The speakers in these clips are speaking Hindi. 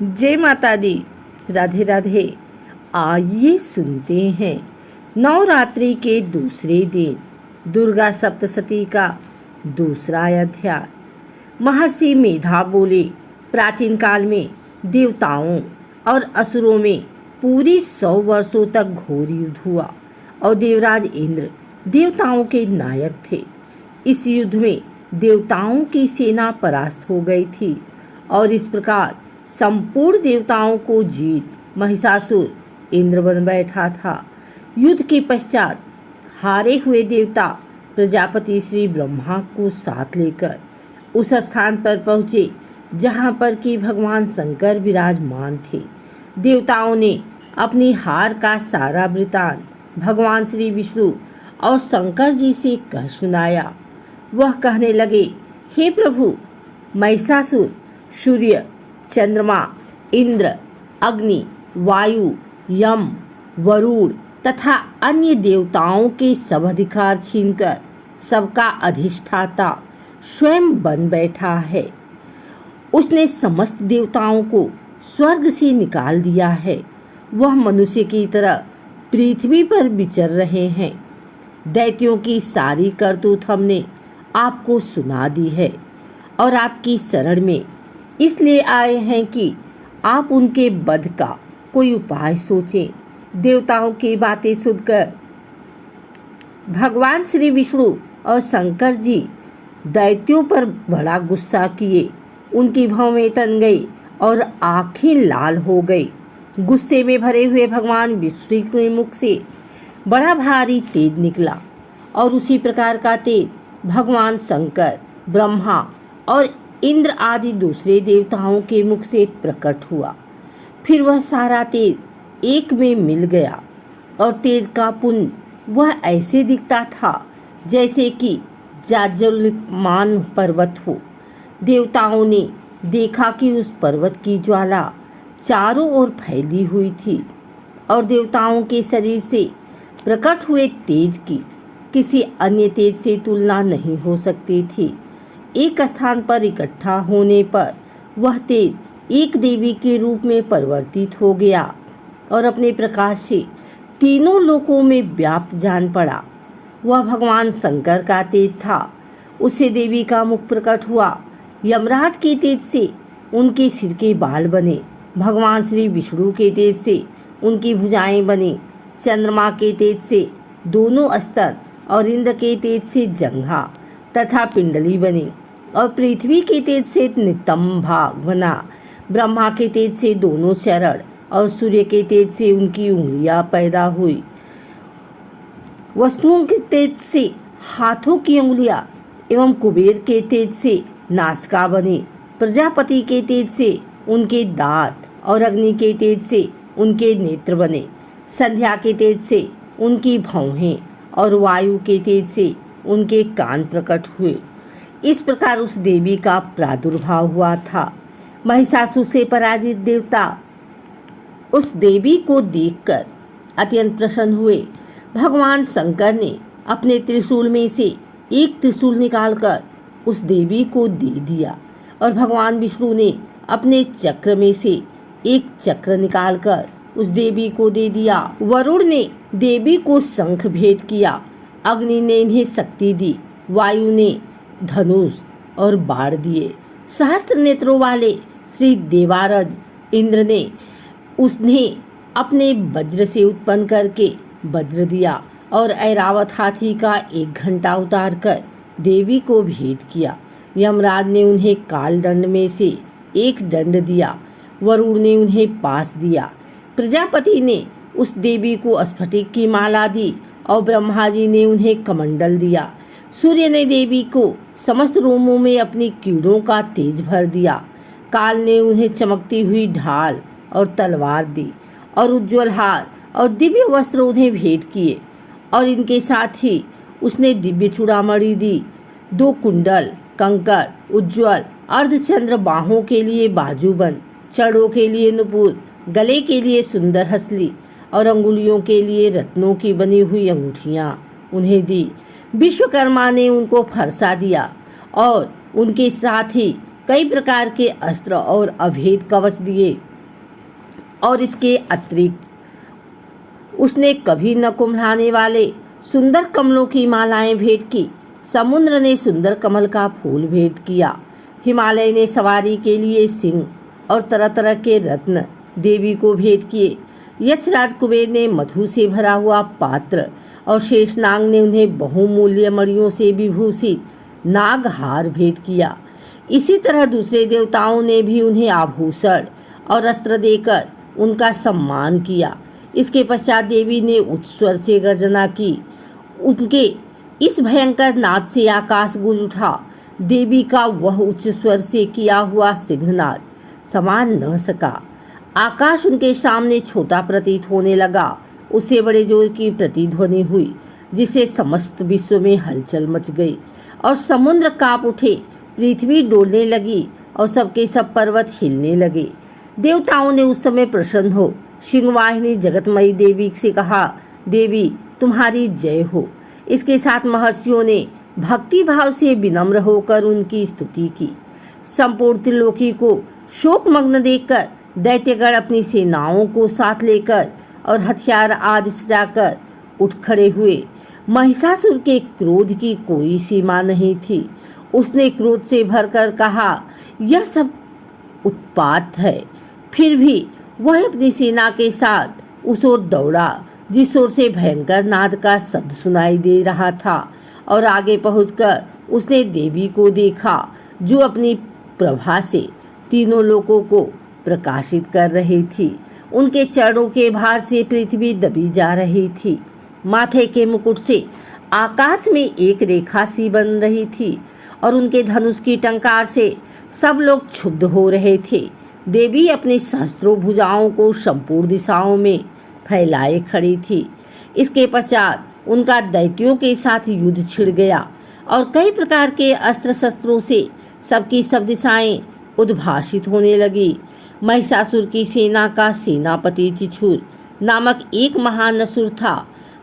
जय माता दी। राधे राधे। आइए सुनते हैं नवरात्रि के दूसरे दिन दुर्गा सप्तशती का दूसरा अध्याय। महर्षि मेधा बोले, प्राचीन काल में देवताओं और असुरों में पूरी 100 वर्षों तक घोर युद्ध हुआ और देवराज इंद्र देवताओं के नायक थे। इस युद्ध में देवताओं की सेना परास्त हो गई थी और इस प्रकार संपूर्ण देवताओं को जीत महिषासुर इंद्र बन बैठा था। युद्ध के पश्चात हारे हुए देवता प्रजापति श्री ब्रह्मा को साथ लेकर उस स्थान पर पहुँचे जहाँ पर कि भगवान शंकर विराजमान थे। देवताओं ने अपनी हार का सारा वृतांत भगवान श्री विष्णु और शंकर जी से कह सुनाया। वह कहने लगे, हे प्रभु, महिषासुर सूर्य, चंद्रमा, इंद्र, अग्नि, वायु, यम, वरुण तथा अन्य देवताओं के सब अधिकार छीनकर सबका अधिष्ठाता स्वयं बन बैठा है। उसने समस्त देवताओं को स्वर्ग से निकाल दिया है। वह मनुष्य की तरह पृथ्वी पर विचर रहे हैं। दैत्यों की सारी करतूत हमने आपको सुना दी है और आपकी शरण में इसलिए आए हैं कि आप उनके वध का कोई उपाय सोचें। देवताओं की बातें सुनकर भगवान श्री विष्णु और शंकर जी दैत्यों पर बड़ा गुस्सा किए। उनकी भौवें तन गई और आंखें लाल हो गई। गुस्से में भरे हुए भगवान विष्णु के मुख से बड़ा भारी तेज निकला और उसी प्रकार का तेज भगवान शंकर, ब्रह्मा और इंद्र आदि दूसरे देवताओं के मुख से प्रकट हुआ। फिर वह सारा तेज एक में मिल गया और तेज का पुंज वह ऐसे दिखता था जैसे कि जाज्वल्यमान पर्वत हो। देवताओं ने देखा कि उस पर्वत की ज्वाला चारों ओर फैली हुई थी और देवताओं के शरीर से प्रकट हुए तेज की किसी अन्य तेज से तुलना नहीं हो सकती थी। एक स्थान पर इकट्ठा होने पर वह तेज एक देवी के रूप में परिवर्तित हो गया और अपने प्रकाश से तीनों लोकों में व्याप्त जान पड़ा। वह भगवान शंकर का तेज था। उससे देवी का मुख प्रकट हुआ। यमराज के तेज से उनके सिर के बाल बने। भगवान श्री विष्णु के तेज से उनकी भुजाएं बनी। चंद्रमा के तेज से दोनों स्तन और इंद्र के तेज से जंघा तथा पिंडली बनी और पृथ्वी के तेज से नितंबा बना। ब्रह्मा के तेज से दोनों चरण और सूर्य के तेज से उनकी उंगलियां पैदा हुई। वस्तुओं के तेज से हाथों की उंगलियां एवं कुबेर के तेज से नासिका बनी। प्रजापति के तेज से उनके दांत और अग्नि के तेज से उनके नेत्र बने। संध्या के तेज से उनकी भौहें और वायु के तेज से उनके कान प्रकट हुए। इस प्रकार उस देवी का प्रादुर्भाव हुआ था। महिषासुर से पराजित देवता उस देवी को देखकर अत्यंत प्रसन्न हुए। भगवान शंकर ने अपने त्रिशूल में से एक त्रिशूल निकालकर उस देवी को दे दिया और भगवान विष्णु ने अपने चक्र में से एक चक्र निकालकर उस देवी को दे दिया। वरुण ने देवी को शंख भेंट किया। अग्नि ने इन्हें शक्ति दी। वायु ने धनुष और बाण दिए। सहस्त्र नेत्रों वाले श्री देवारज इंद्र ने उन्हें अपने वज्र से उत्पन्न करके वज्र दिया और ऐरावत हाथी का 1 घंटा उतार कर देवी को भेंट किया। यमराज ने उन्हें काल दंड में से एक दंड दिया। वरुण ने उन्हें पास दिया। प्रजापति ने उस देवी को स्फटिक की माला दी और ब्रह्मा जी ने उन्हें कमंडल दिया। सूर्य ने देवी को समस्त रोमों में अपनी कीड़ों का तेज भर दिया। काल ने उन्हें चमकती हुई ढाल और तलवार दी और उज्ज्वल हार और दिव्य वस्त्र उन्हें भेंट किए और इनके साथ ही उसने दिव्य चूड़ामणि दी। 2 कुंडल, कंकड़, उज्ज्वल अर्धचंद्र, बाहों के लिए बाजूबंद, चरणों के लिए नुपुर, गले के लिए सुंदर हसली और अंगुलियों के लिए रत्नों की बनी हुई अंगूठियां उन्हें दी। विश्वकर्मा ने उनको फरसा दिया और उनके साथ ही कई प्रकार के अस्त्र और अभेद कवच दिए, और इसके अतिरिक्त उसने कभी न कुम्हलाने वाले सुंदर कमलों की मालाएं भेंट की। समुद्र ने सुंदर कमल का फूल भेंट किया। हिमालय ने सवारी के लिए सिंह और तरह तरह के रत्न देवी को भेंट किए। यक्षराज कुबेर ने मधु से भरा हुआ पात्र और शेषनाग ने उन्हें बहुमूल्य मणियों से विभूषित नागहार भेंट किया। इसी तरह दूसरे देवताओं ने भी उन्हें आभूषण और अस्त्र देकर उनका सम्मान किया। इसके पश्चात देवी ने उच्च स्वर से गर्जना की। उनके इस भयंकर नाद से आकाश गूंज उठा। देवी का वह उच्च स्वर से किया हुआ सिंहनाद समान न सका। आकाश उनके सामने छोटा प्रतीत होने लगा। उससे बड़े जोर की प्रतिध्वनि हुई, जिससे समस्त विश्व में हलचल मच गई और समुद्र कांप उठे, पृथ्वी डोलने लगी और सबके सब पर्वत हिलने लगे। देवताओं ने उस समय प्रसन्न हो सिंहवाहिनी जगतमयी देवी से कहा, देवी तुम्हारी जय हो। इसके साथ महर्षियों ने भक्ति भाव से विनम्र होकर उनकी स्तुति की। संपूर्ण त्रिलोकी को शोकमग्न देखकर दैत्यगण अपनी सेनाओं को साथ लेकर और हथियार आदि सजाकर उठ खड़े हुए। महिषासुर के क्रोध की कोई सीमा नहीं थी। उसने क्रोध से भरकर कहा, यह सब उत्पात है। फिर भी वह अपनी सेना के साथ उस ओर दौड़ा जिस ओर से भयंकर नाद का शब्द सुनाई दे रहा था, और आगे पहुंचकर उसने देवी को देखा जो अपनी प्रभा से तीनों लोकों को प्रकाशित कर रही थी। उनके चरणों के भार से पृथ्वी दबी जा रही थी। माथे के मुकुट से आकाश में एक रेखा सी बन रही थी और उनके धनुष की टंकार से सब लोग क्षुब्ध हो रहे थे। देवी अपनी सहस्त्रों भुजाओं को संपूर्ण दिशाओं में फैलाए खड़ी थी। इसके पश्चात उनका दैत्यों के साथ युद्ध छिड़ गया और कई प्रकार के अस्त्र शस्त्रों से सबकी सब दिशाएं उद्भासित होने लगी। महिषासुर की सेना का सेनापति चिछुर नामक एक महान असुर था।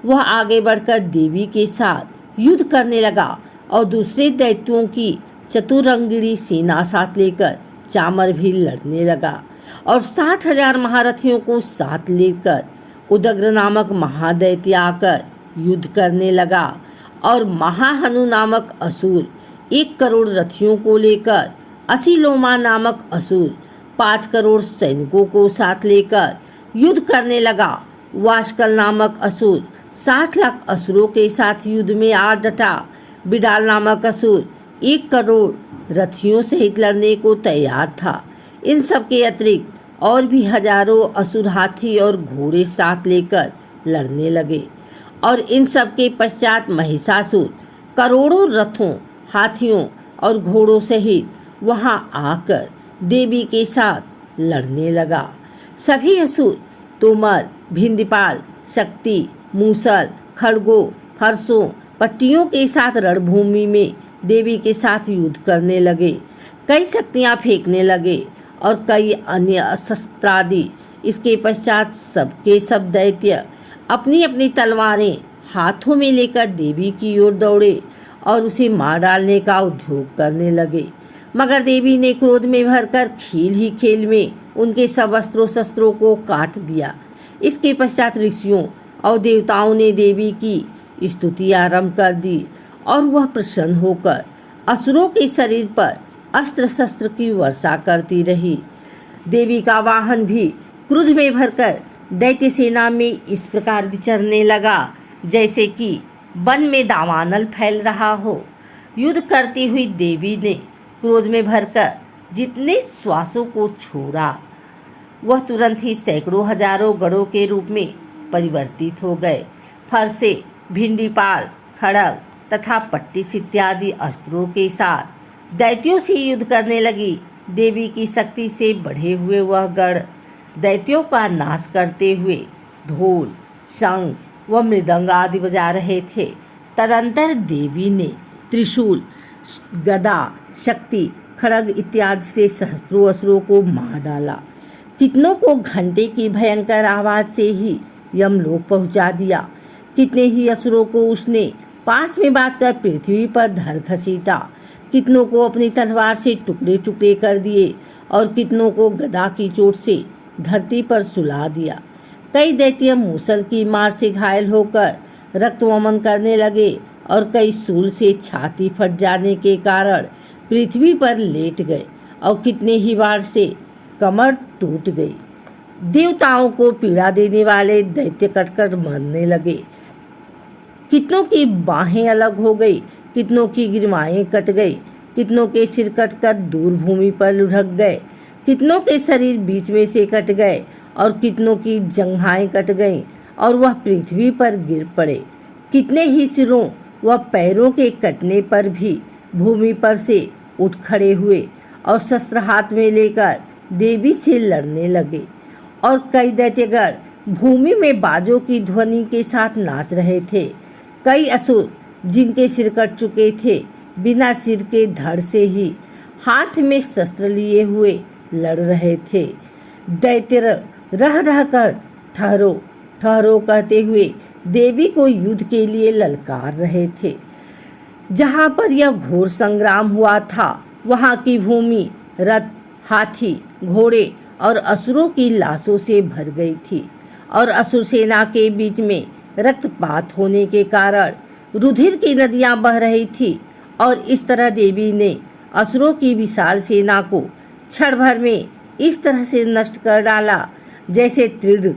वह आगे बढ़कर देवी के साथ युद्ध करने लगा और दूसरे दैत्यों की चतुरंगिणी सेना साथ लेकर चामर भी लड़ने लगा और 60,000 महारथियों को साथ लेकर उदग्र नामक महादैत्य आकर युद्ध करने लगा। और महाहनु नामक असुर 1 करोड़ रथियों को लेकर, असिलोमा नामक असुर 5 करोड़ सैनिकों को साथ लेकर युद्ध करने लगा। वाशकल नामक असुर 60 लाख असुरों के साथ युद्ध में आ डटा। बिडाल नामक असुर 1 करोड़ रथियों सहित लड़ने को तैयार था। इन सब के अतिरिक्त और भी हजारों असुर हाथी और घोड़े साथ लेकर लड़ने लगे। और इन सब के पश्चात महिषासुर करोड़ों रथों, हाथियों और घोड़ों सहित वहां आकर देवी के साथ लड़ने लगा। सभी असुर तोमर, भिंदीपाल, शक्ति, मूसल, खड़गों, फरसों, पट्टियों के साथ रणभूमि में देवी के साथ युद्ध करने लगे। कई शक्तियां फेंकने लगे और कई अन्य शस्त्रादि। इसके पश्चात सबके सब दैत्य अपनी अपनी तलवारें हाथों में लेकर देवी की ओर दौड़े और उसे मार डालने का उद्योग करने लगे। मगर देवी ने क्रोध में भरकर खेल ही खेल में उनके सब अस्त्रों शस्त्रों को काट दिया। इसके पश्चात ऋषियों और देवताओं ने देवी की स्तुति आरंभ कर दी और वह प्रसन्न होकर असुरों के शरीर पर अस्त्र शस्त्र की वर्षा करती रही। देवी का वाहन भी क्रोध में भरकर दैत्य सेना में इस प्रकार विचरने लगा जैसे कि वन में दावानल फैल रहा हो। युद्ध करती हुई देवी ने क्रोध में भरकर जितने श्वासों को छोड़ा वह तुरंत ही सैकड़ों हजारों गढ़ों के रूप में परिवर्तित हो गए। फरसे, भिंडीपाल, खड़ग तथा पट्टिस इत्यादि अस्त्रों के साथ दैत्यों से युद्ध करने लगी। देवी की शक्ति से बढ़े हुए वह गढ़ दैत्यों का नाश करते हुए ढोल, शंख व मृदंग आदि बजा रहे थे। तदंतर देवी ने त्रिशूल, गदा, शक्ति, खड़ग इत्यादि से सहस्त्रों असुरों को मार डाला। कितनों को घंटे की भयंकर आवाज से ही यमलोक पहुंचा दिया। कितने ही असुरों को उसने पास में बांधकर पृथ्वी पर धर घसीटा। कितनों को अपनी तलवार से टुकड़े टुकड़े कर दिए और कितनों को गदा की चोट से धरती पर सुला दिया। कई दैत्य मूसल की मार से घायल होकर रक्त वमन करने लगे और कई सूल से छाती फट जाने के कारण पृथ्वी पर लेट गए और कितने ही बार से कमर टूट गई। देवताओं को पीड़ा देने वाले दैत्य कटकर मरने लगे। कितनों की बाहें अलग हो गई, कितनों की गिरमाएं कट गई, कितनों के सिर कटकर दूर भूमि पर लुढ़क गए, कितनों के शरीर बीच में से कट गए और कितनों की जंघाएं कट गईं और वह पृथ्वी पर गिर पड़े। कितने ही सिरों व पैरों के कटने पर भी भूमि पर से उठ खड़े हुए और शस्त्र हाथ में लेकर देवी से लड़ने लगे। और कई दैत्यगण भूमि में बाजों की ध्वनि के साथ नाच रहे थे। कई असुर जिनके सिर कट चुके थे बिना सिर के धड़ से ही हाथ में शस्त्र लिए हुए लड़ रहे थे। दैत्य रह रह कर ठहरो ठहरो कहते हुए देवी को युद्ध के लिए ललकार रहे थे। जहाँ पर यह घोर संग्राम हुआ था वहाँ की भूमि रथ, हाथी, घोड़े और असुरों की लाशों से भर गई थी और असुर सेना के बीच में रक्तपात होने के कारण रुधिर की नदियां बह रही थी। और इस तरह देवी ने असुरों की विशाल सेना को क्षण भर में इस तरह से नष्ट कर डाला जैसे तृण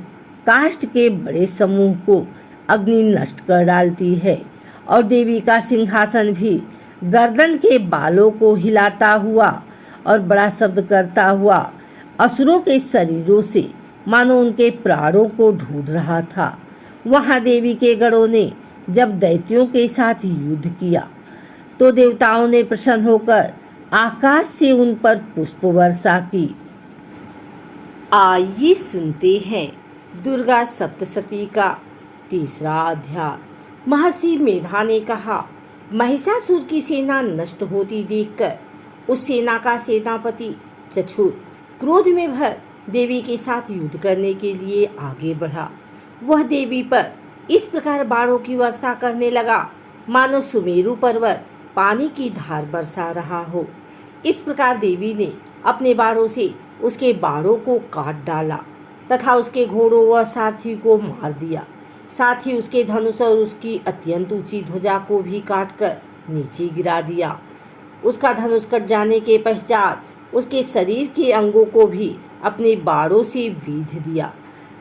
काष्ठ के बड़े समूह को अग्नि नष्ट कर डालती है। और देवी का सिंहासन भी गर्दन के बालों को हिलाता हुआ और बड़ा शब्द करता हुआ असुरों के शरीरों से मानो उनके प्राणों को ढूंढ रहा था। वहां देवी के गणों ने जब दैत्यों के साथ युद्ध किया तो देवताओं ने प्रसन्न होकर आकाश से उन पर पुष्प वर्षा की। आइए सुनते हैं दुर्गा सप्तशती का तीसरा अध्याय। महर्षि मेधा ने कहा, महिषासुर की सेना नष्ट होती देखकर उस सेना का सेनापति चक्षुर क्रोध में भर देवी के साथ युद्ध करने के लिए आगे बढ़ा। वह देवी पर इस प्रकार बाणों की वर्षा करने लगा मानो सुमेरु पर्वत पानी की धार बरसा रहा हो। इस प्रकार देवी ने अपने बाणों से उसके बाणों को काट डाला तथा उसके घोड़ों व सारथी को मार दिया। साथ ही उसके धनुष और उसकी अत्यंत ऊंची ध्वजा को भी काटकर नीचे गिरा दिया। उसका धनुष कट जाने के पश्चात उसके शरीर के अंगों को भी अपने बाणों से बीध दिया।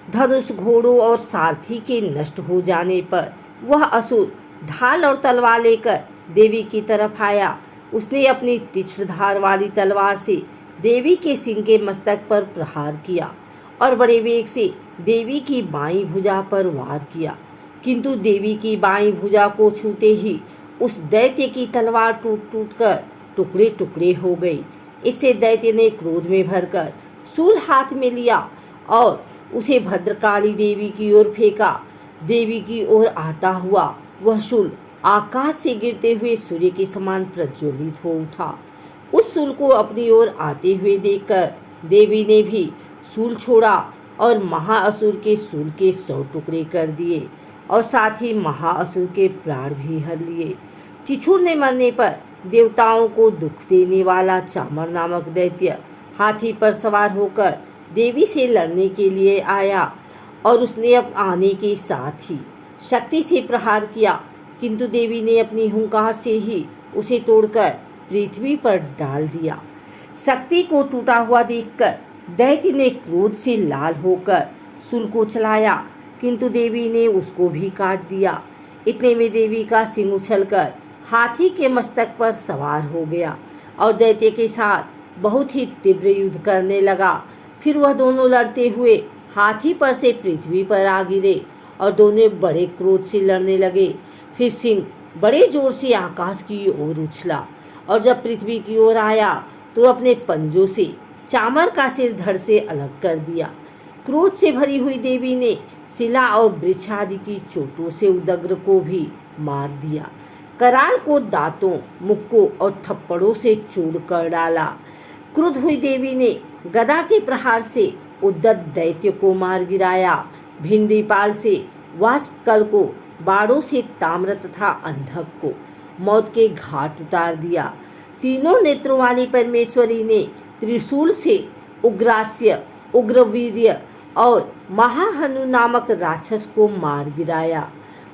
धनुष, घोड़ों और सारथी के नष्ट हो जाने पर वह असुर ढाल और तलवार लेकर देवी की तरफ आया। उसने अपनी तीक्ष्ण धार वाली तलवार से देवी के सिंह के मस्तक पर प्रहार किया और बड़े वेग से देवी की बाईं भुजा पर वार किया। किंतु देवी की बाईं भुजा को छूते ही उस दैत्य की तलवार टूट टूट कर टुकड़े टुकड़े हो गई। इससे दैत्य ने क्रोध में भरकर शूल हाथ में लिया और उसे भद्रकाली देवी की ओर फेंका। देवी की ओर आता हुआ वह शूल आकाश से गिरते हुए सूर्य के समान प्रज्वलित हो उठा। उस शूल को अपनी ओर आते हुए देखकर देवी ने भी शूल छोड़ा और महाअसुर के शूल के 100 टुकड़े कर दिए और साथ ही महाअसुर के प्राण भी हर लिए। चिछुर मरने पर देवताओं को दुख देने वाला चामर नामक दैत्य हाथी पर सवार होकर देवी से लड़ने के लिए आया और उसने अब आने के साथ ही शक्ति से प्रहार किया। किंतु देवी ने अपनी हुंकार से ही उसे तोड़कर पृथ्वी पर डाल दिया। शक्ति को टूटा हुआ देखकर दैत्य ने क्रोध से लाल होकर शूल को चलाया, किंतु देवी ने उसको भी काट दिया। इतने में देवी का सिंह उछलकर हाथी के मस्तक पर सवार हो गया और दैत्य के साथ बहुत ही तीव्र युद्ध करने लगा। फिर वह दोनों लड़ते हुए हाथी पर से पृथ्वी पर आ गिरे और दोनों बड़े क्रोध से लड़ने लगे। फिर सिंह बड़े जोर से आकाश की ओर उछला और जब पृथ्वी की ओर आया तो अपने पंजों से चामर का सिर धड़ से अलग कर दिया। क्रोध से भरी हुई देवी ने शिला और वृक्ष आदि की चोटों से उदग्र को भी मार दिया। कराल को दांतों, मुक्कों और थप्पड़ों से चूर कर डाला। क्रुद्ध हुई देवी ने गदा के प्रहार से उद्दत दैत्य को मार गिराया। भिंडीपाल से वाष्पकल को, बाणों से ताम्र तथा अंधक को मौत के घाट उतार दिया। तीनों नेत्रों वाली परमेश्वरी ने त्रिशूल से उग्रास्य, उग्रवीर्य और महाहनु नामक राक्षस को मार गिराया।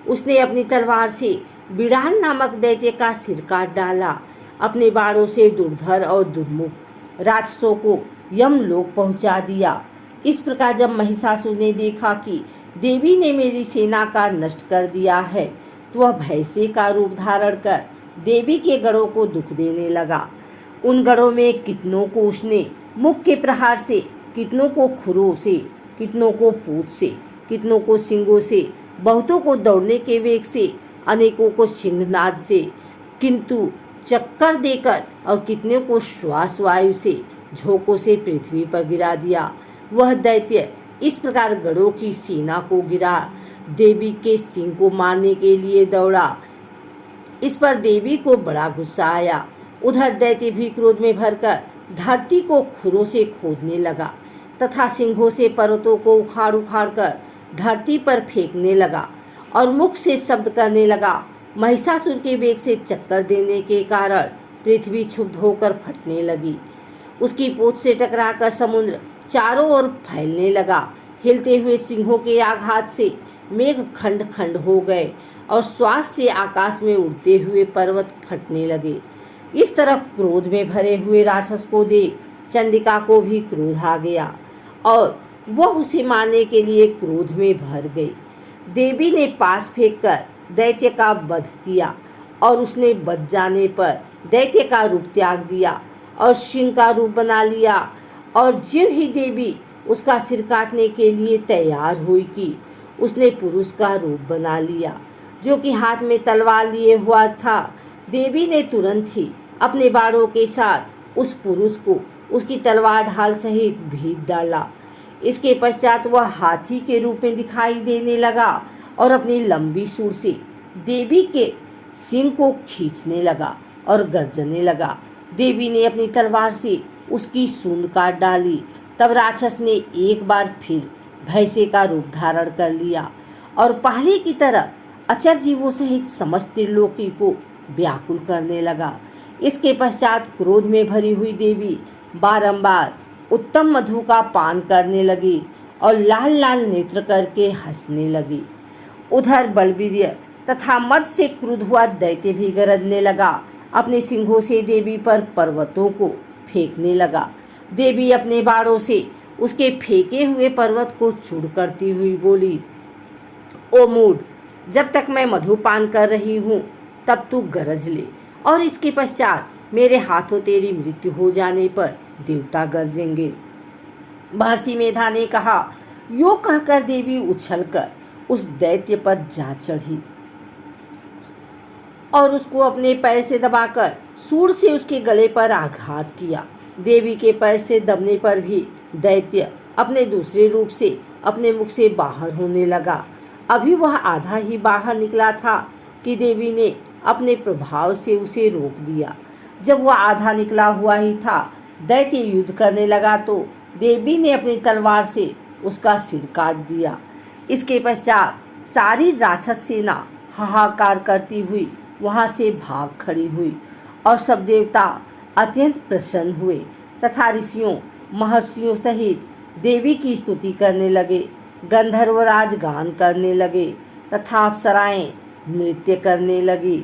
उसने अपनी तलवार से बिड़ाल नामक दैत्य का सिर काट डाला। अपने बाणों से दुर्धर और दुर्मुख राक्षसों को यमलोक पहुंचा दिया। इस प्रकार जब महिषासुर ने देखा कि देवी ने मेरी सेना का नष्ट कर दिया है, तो वह भय से का रूप धारण कर देवी के गढ़ों को दुख देने लगा। उन गढ़ों में कितनों को उसने मुख के प्रहार से, कितनों को खुरों से, कितनों को पूंछ से, कितनों को सिंगों से, बहुतों को दौड़ने के वेग से, अनेकों को सिंहनाद से, किंतु चक्कर देकर और कितने को श्वास वायु से, झोंकों से पृथ्वी पर गिरा दिया। वह दैत्य इस प्रकार गढ़ों की सेना को गिरा, देवी के सिंह को मारने के लिए दौड़ा। इस पर देवी को बड़ा गुस्सा आया। उधर दैत्य भी क्रोध में भरकर धरती को खुरों से खोदने लगा तथा सिंहों से पर्वतों को उखाड़ उखाड़ कर धरती पर फेंकने लगा और मुख से शब्द करने लगा। महिषासुर के वेग से चक्कर देने के कारण पृथ्वी क्षुब्ध होकर फटने लगी। उसकी पूंछ से टकराकर समुद्र चारों ओर फैलने लगा। हिलते हुए सिंहों के आघात से मेघ खंड खंड हो गए और श्वास से आकाश में उड़ते हुए पर्वत फटने लगे। इस तरह क्रोध में भरे हुए राक्षस को देख चंडिका को भी क्रोध आ गया और वह उसे मारने के लिए क्रोध में भर गई। देवी ने पास फेंककर दैत्य का वध किया और उसने बच जाने पर दैत्य का रूप त्याग दिया और सिंह का रूप बना लिया। और ज्यों ही देवी उसका सिर काटने के लिए तैयार हुई कि उसने पुरुष का रूप बना लिया, जो कि हाथ में तलवार लिए हुआ था। देवी ने तुरंत ही अपने बाणों के साथ उस पुरुष को उसकी तलवार ढाल सहित भीत डाला। इसके पश्चात वह हाथी के रूप में दिखाई देने लगा और अपनी लंबी सूंड से देवी के सिंह को खींचने लगा और गर्जने लगा। देवी ने अपनी तलवार से उसकी सूंड काट डाली। तब राक्षस ने एक बार फिर भय से का रूप धारण कर लिया और पहले की तरह अचर जीवों सहित समस्त त्रिलोकी को व्याकुल करने लगा। इसके पश्चात क्रोध में भरी हुई देवी बारंबार उत्तम मधु का पान करने लगी और लाल लाल नेत्र करके हंसने लगी। उधर बलवीर्य तथा मद से क्रुद्ध हुआ दैत्य भी गरजने लगा। अपने सिंहों से देवी पर पर्वतों को फेंकने लगा। देवी अपने बाणों से उसके फेंके हुए पर्वत को चूर करती हुई बोली, ओ मूढ़, जब तक मैं मधुपान कर रही हूँ तब तू गरज ले, और इसके पश्चात मेरे हाथों तेरी मृत्यु हो जाने पर देवता गरजेंगे। महर्षि मेधा ने कहा। यो कहकर देवी उछलकर उस दैत्य पर जा चढ़ी और उसको अपने पैर से दबाकर सूंड से उसके गले पर आघात किया। देवी के पैर से दबने पर भी दैत्य अपने दूसरे रूप से अपने मुख से बाहर होने लगा। अभी वह आधा ही बाहर निकला था कि देवी ने अपने प्रभाव से उसे रोक दिया। जब वह आधा निकला हुआ ही था, दैत्य युद्ध करने लगा तो देवी ने अपनी तलवार से उसका सिर काट दिया। इसके पश्चात सारी राक्षस सेना हाहाकार करती हुई वहां से भाग खड़ी हुई और सब देवता अत्यंत प्रसन्न हुए तथा ऋषियों महर्षियों सहित देवी की स्तुति करने लगे। गंधर्वराज गान करने लगे तथा अप्सराएं नृत्य करने लगी।